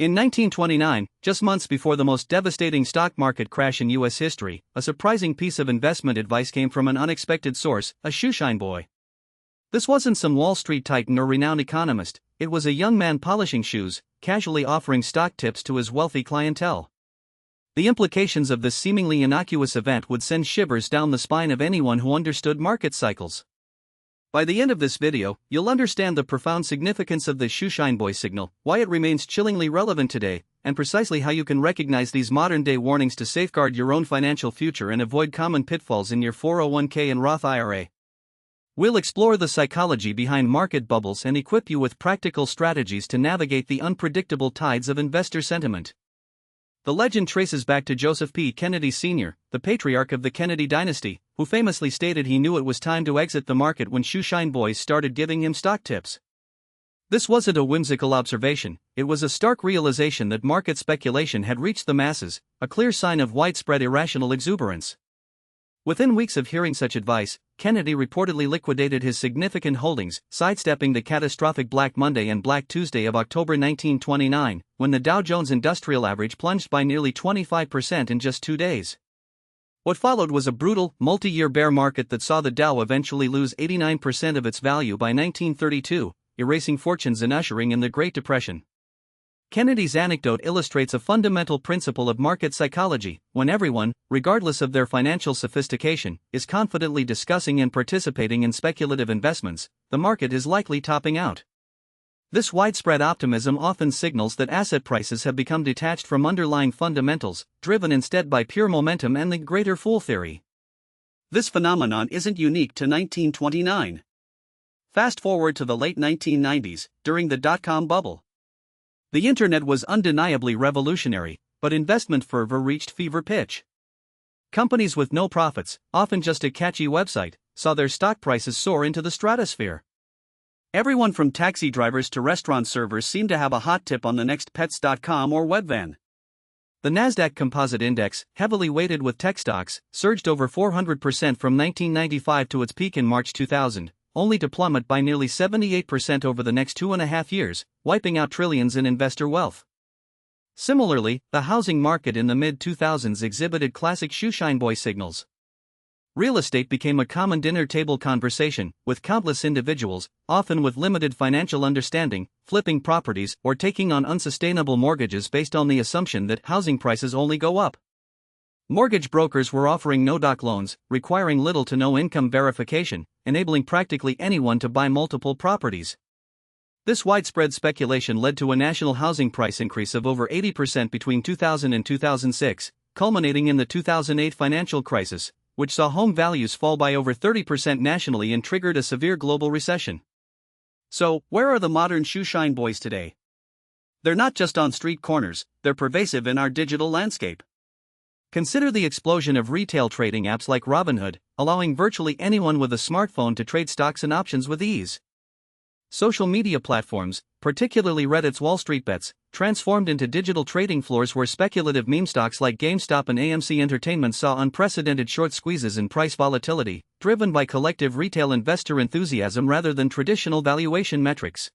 In 1929, just months before the most devastating stock market crash in U.S. history, a surprising piece of investment advice came from an unexpected source, a shoeshine boy. This wasn't some Wall Street titan or renowned economist, it was a young man polishing shoes, casually offering stock tips to his wealthy clientele. The implications of this seemingly innocuous event would send shivers down the spine of anyone who understood market cycles. By the end of this video, you'll understand the profound significance of the Shoeshine Boy signal, why it remains chillingly relevant today, and precisely how you can recognize these modern-day warnings to safeguard your own financial future and avoid common pitfalls in your 401k and Roth IRA. We'll explore the psychology behind market bubbles and equip you with practical strategies to navigate the unpredictable tides of investor sentiment. The legend traces back to Joseph P. Kennedy Sr., the patriarch of the Kennedy dynasty, who famously stated he knew it was time to exit the market when shoeshine boys started giving him stock tips. This wasn't a whimsical observation, it was a stark realization that market speculation had reached the masses, a clear sign of widespread irrational exuberance. Within weeks of hearing such advice, Kennedy reportedly liquidated his significant holdings, sidestepping the catastrophic Black Monday and Black Tuesday of October 1929, when the Dow Jones Industrial Average plunged by nearly 25% in just 2 days. What followed was a brutal, multi-year bear market that saw the Dow eventually lose 89% of its value by 1932, erasing fortunes and ushering in the Great Depression. Kennedy's anecdote illustrates a fundamental principle of market psychology: when everyone, regardless of their financial sophistication, is confidently discussing and participating in speculative investments, the market is likely topping out. This widespread optimism often signals that asset prices have become detached from underlying fundamentals, driven instead by pure momentum and the greater fool theory. This phenomenon isn't unique to 1929. Fast forward to the late 1990s, during the dot-com bubble. The internet was undeniably revolutionary, but investment fervor reached fever pitch. Companies with no profits, often just a catchy website, saw their stock prices soar into the stratosphere. Everyone from taxi drivers to restaurant servers seemed to have a hot tip on the next Pets.com or Webvan. The Nasdaq Composite Index, heavily weighted with tech stocks, surged over 400% from 1995 to its peak in March 2000, only to plummet by nearly 78% over the next 2.5 years, wiping out trillions in investor wealth. Similarly, the housing market in the mid-2000s exhibited classic shoeshine boy signals. Real estate became a common dinner table conversation, with countless individuals, often with limited financial understanding, flipping properties or taking on unsustainable mortgages based on the assumption that housing prices only go up. Mortgage brokers were offering no-doc loans, requiring little to no income verification, enabling practically anyone to buy multiple properties. This widespread speculation led to a national housing price increase of over 80% between 2000 and 2006, culminating in the 2008 financial crisis, which saw home values fall by over 30% nationally and triggered a severe global recession. So, where are the modern shoeshine boys today? They're not just on street corners, they're pervasive in our digital landscape. Consider the explosion of retail trading apps like Robinhood, allowing virtually anyone with a smartphone to trade stocks and options with ease. Social media platforms, particularly Reddit's Wall Street Bets, transformed into digital trading floors where speculative meme stocks like GameStop and AMC Entertainment saw unprecedented short squeezes in price volatility, driven by collective retail investor enthusiasm rather than traditional valuation metrics.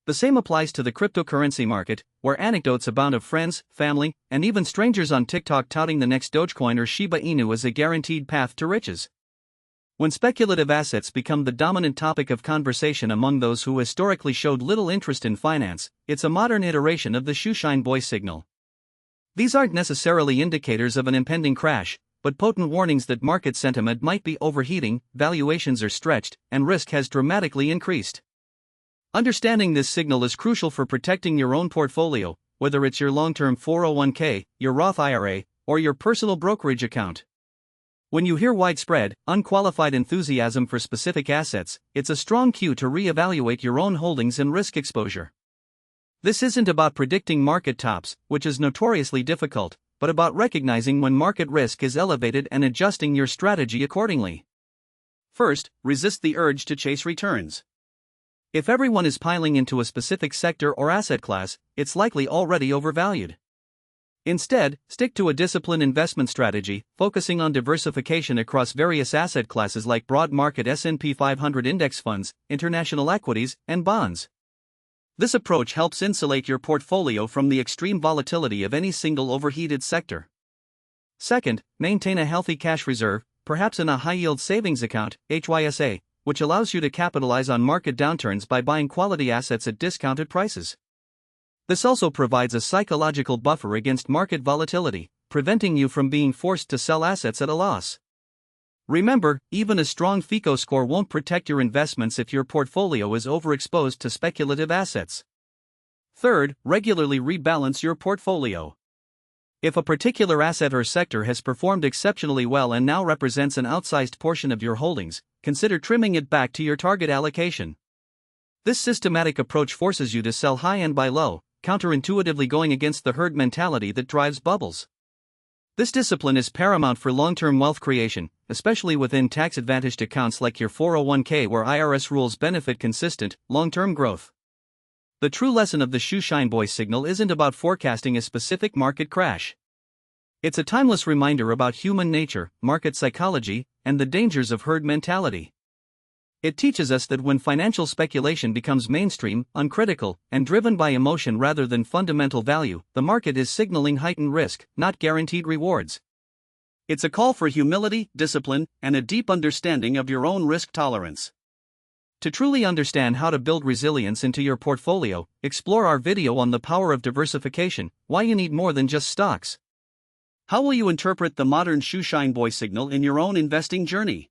The same applies to the cryptocurrency market, where anecdotes abound of friends, family, and even strangers on TikTok touting the next Dogecoin or Shiba Inu as a guaranteed path to riches. When speculative assets become the dominant topic of conversation among those who historically showed little interest in finance, it's a modern iteration of the shoeshine boy signal. These aren't necessarily indicators of an impending crash, but potent warnings that market sentiment might be overheating, valuations are stretched, and risk has dramatically increased. Understanding this signal is crucial for protecting your own portfolio, whether it's your long-term 401k, your Roth IRA, or your personal brokerage account. When you hear widespread, unqualified enthusiasm for specific assets, it's a strong cue to re-evaluate your own holdings and risk exposure. This isn't about predicting market tops, which is notoriously difficult, but about recognizing when market risk is elevated and adjusting your strategy accordingly. First, resist the urge to chase returns. If everyone is piling into a specific sector or asset class, it's likely already overvalued. Instead, stick to a disciplined investment strategy, focusing on diversification across various asset classes like broad market S&P 500 index funds, international equities, and bonds. This approach helps insulate your portfolio from the extreme volatility of any single overheated sector. Second, maintain a healthy cash reserve, perhaps in a high-yield savings account, HYSA, which allows you to capitalize on market downturns by buying quality assets at discounted prices. This also provides a psychological buffer against market volatility, preventing you from being forced to sell assets at a loss. Remember, even a strong FICO score won't protect your investments if your portfolio is overexposed to speculative assets. Third, regularly rebalance your portfolio. If a particular asset or sector has performed exceptionally well and now represents an outsized portion of your holdings, consider trimming it back to your target allocation. This systematic approach forces you to sell high and buy low, counterintuitively going against the herd mentality that drives bubbles. This discipline is paramount for long-term wealth creation, especially within tax-advantaged accounts like your 401k, where IRS rules benefit consistent, long-term growth. The true lesson of the Shoeshine Boy signal isn't about forecasting a specific market crash. It's a timeless reminder about human nature, market psychology, and the dangers of herd mentality. It teaches us that when financial speculation becomes mainstream, uncritical, and driven by emotion rather than fundamental value, the market is signaling heightened risk, not guaranteed rewards. It's a call for humility, discipline, and a deep understanding of your own risk tolerance. To truly understand how to build resilience into your portfolio, explore our video on the power of diversification, why you need more than just stocks. How will you interpret the modern Shoeshine Boy signal in your own investing journey?